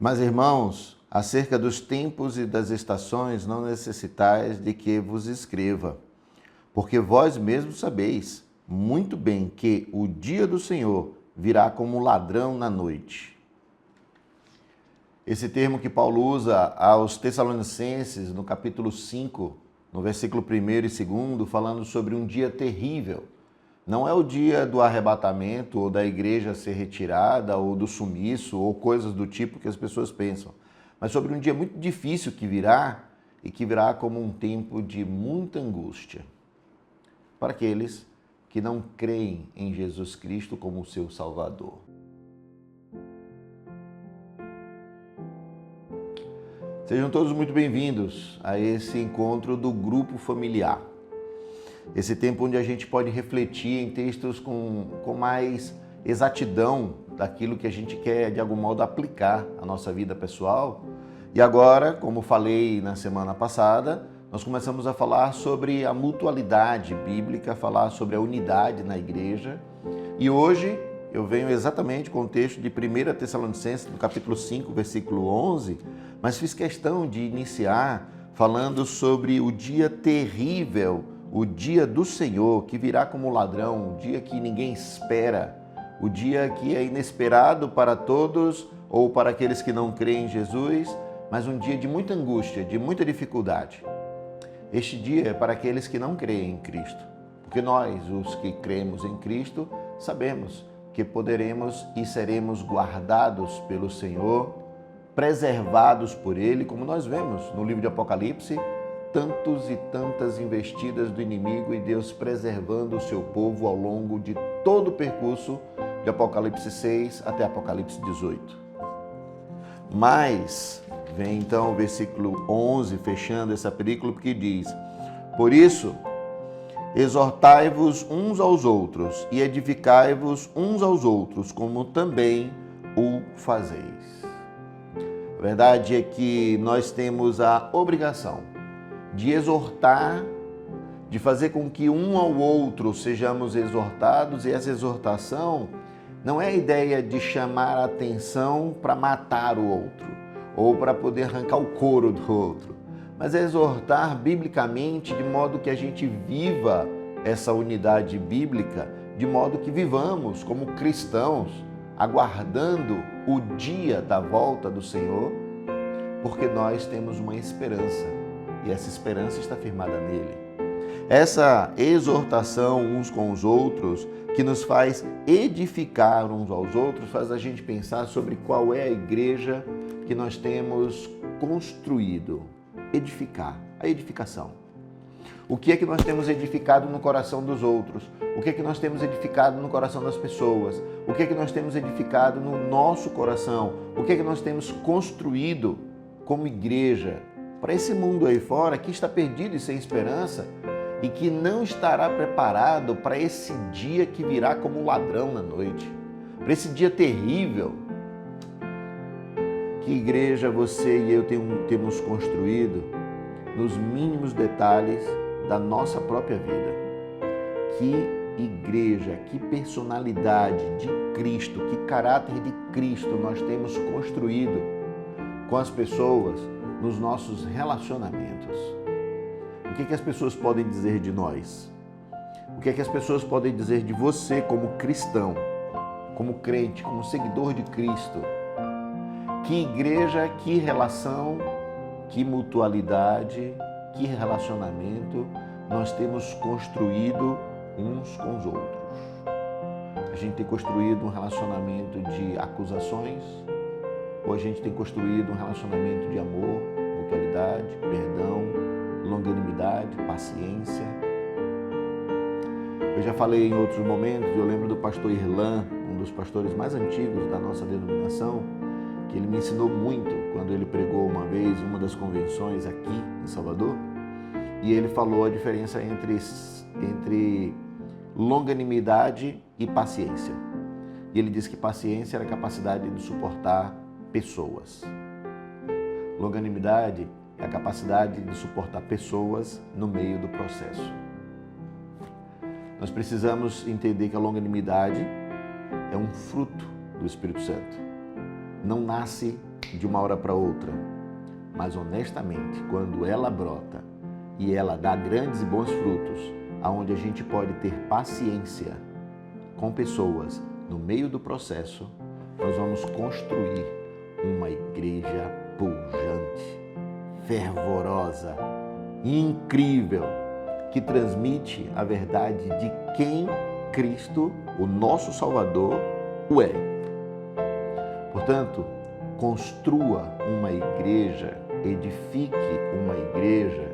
Mas, irmãos, acerca dos tempos e das estações não necessitais de que vos escreva, porque vós mesmos sabeis muito bem que o dia do Senhor virá como ladrão na noite. Esse termo que Paulo usa aos Tessalonicenses, no capítulo 5, no versículo 1 e 2, falando sobre um dia terrível. Não é o dia do arrebatamento, ou da igreja ser retirada, ou do sumiço, ou coisas do tipo que as pessoas pensam, mas sobre um dia muito difícil que virá, e que virá como um tempo de muita angústia para aqueles que não creem em Jesus Cristo como seu Salvador. Sejam todos muito bem-vindos a esse encontro do grupo familiar. Esse tempo onde a gente pode refletir em textos com mais exatidão daquilo que a gente quer, de algum modo, aplicar à nossa vida pessoal. E agora, como falei na semana passada, nós começamos a falar sobre a mutualidade bíblica, falar sobre a unidade na igreja. E hoje eu venho exatamente com o texto de 1 Tessalonicenses, no capítulo 5, versículo 11, mas fiz questão de iniciar falando sobre o dia terrível, o dia do Senhor, que virá como ladrão, o dia que ninguém espera, o dia que é inesperado para todos ou para aqueles que não creem em Jesus, mas um dia de muita angústia, de muita dificuldade. Este dia é para aqueles que não creem em Cristo, porque nós, os que cremos em Cristo, sabemos que poderemos e seremos guardados pelo Senhor, preservados por Ele, como nós vemos no livro de Apocalipse, tantos e tantas investidas do inimigo e Deus preservando o seu povo ao longo de todo o percurso de Apocalipse 6 até Apocalipse 18. Mas vem então o versículo 11, fechando essa película, que diz: por isso, exortai-vos uns aos outros e edificai-vos uns aos outros, como também o fazeis. A verdade é que nós temos a obrigação de exortar, de fazer com que um ao outro sejamos exortados, e essa exortação não é a ideia de chamar a atenção para matar o outro, ou para poder arrancar o couro do outro, mas é exortar biblicamente de modo que a gente viva essa unidade bíblica, de modo que vivamos como cristãos, aguardando o dia da volta do Senhor, porque nós temos uma esperança, e essa esperança está firmada nele. Essa exortação uns com os outros, que nos faz edificar uns aos outros, faz a gente pensar sobre qual é a igreja que nós temos construído. Edificar, a edificação. O que é que nós temos edificado no coração dos outros? O que é que nós temos edificado no coração das pessoas? O que é que nós temos edificado no nosso coração? O que é que nós temos construído como igreja para esse mundo aí fora que está perdido e sem esperança e que não estará preparado para esse dia que virá como um ladrão na noite, para esse dia terrível? Que igreja você e eu temos construído nos mínimos detalhes da nossa própria vida? Que igreja, que personalidade de Cristo, que caráter de Cristo nós temos construído com as pessoas nos nossos relacionamentos? O que as pessoas podem dizer de nós? O que as pessoas podem dizer de você como cristão, como crente, como seguidor de Cristo? Que igreja, que relação, que mutualidade, que relacionamento nós temos construído uns com os outros? A gente tem construído um relacionamento de acusações, ou a gente tem construído um relacionamento de amor, mutualidade, perdão, longanimidade, paciência? Eu já falei em outros momentos, eu lembro do pastor Irlan, um dos pastores mais antigos da nossa denominação, que ele me ensinou muito quando ele pregou uma vez uma das convenções aqui em Salvador, e ele falou a diferença entre longanimidade e paciência. E ele disse que paciência era a capacidade de suportar pessoas. Longanimidade é a capacidade de suportar pessoas no meio do processo. Nós precisamos entender que a longanimidade é um fruto do Espírito Santo. Não nasce de uma hora para outra, mas honestamente, quando ela brota e ela dá grandes e bons frutos, aonde a gente pode ter paciência com pessoas no meio do processo, nós vamos construir uma igreja pujante, fervorosa, incrível, que transmite a verdade de quem Cristo, o nosso Salvador, o é. Portanto, construa uma igreja, edifique uma igreja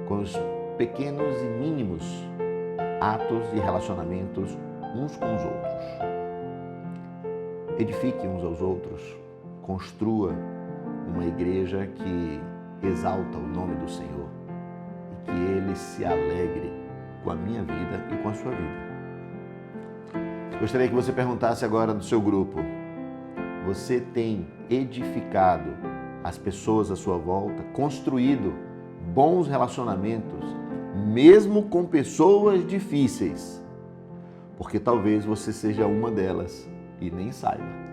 com os pequenos e mínimos atos e relacionamentos uns com os outros. Edifique uns aos outros, construa uma igreja que exalta o nome do Senhor e que Ele se alegre com a minha vida e com a sua vida. Gostaria que você perguntasse agora no seu grupo: você tem edificado as pessoas à sua volta, construído bons relacionamentos, mesmo com pessoas difíceis? Porque talvez você seja uma delas e nem saiba.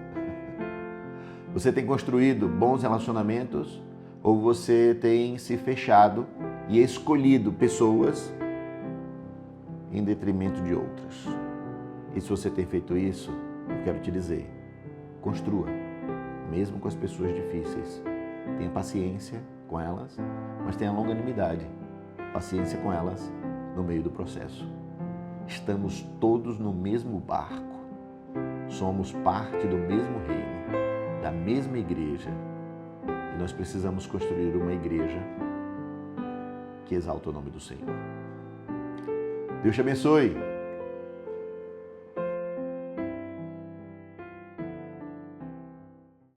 Você tem construído bons relacionamentos ou você tem se fechado e escolhido pessoas em detrimento de outras? E se você tem feito isso, eu quero te dizer, construa, mesmo com as pessoas difíceis. Tenha paciência com elas, mas tenha longanimidade, paciência com elas no meio do processo. Estamos todos no mesmo barco, somos parte do mesmo reino, da mesma igreja, e nós precisamos construir uma igreja que exalta o nome do Senhor. Deus te abençoe.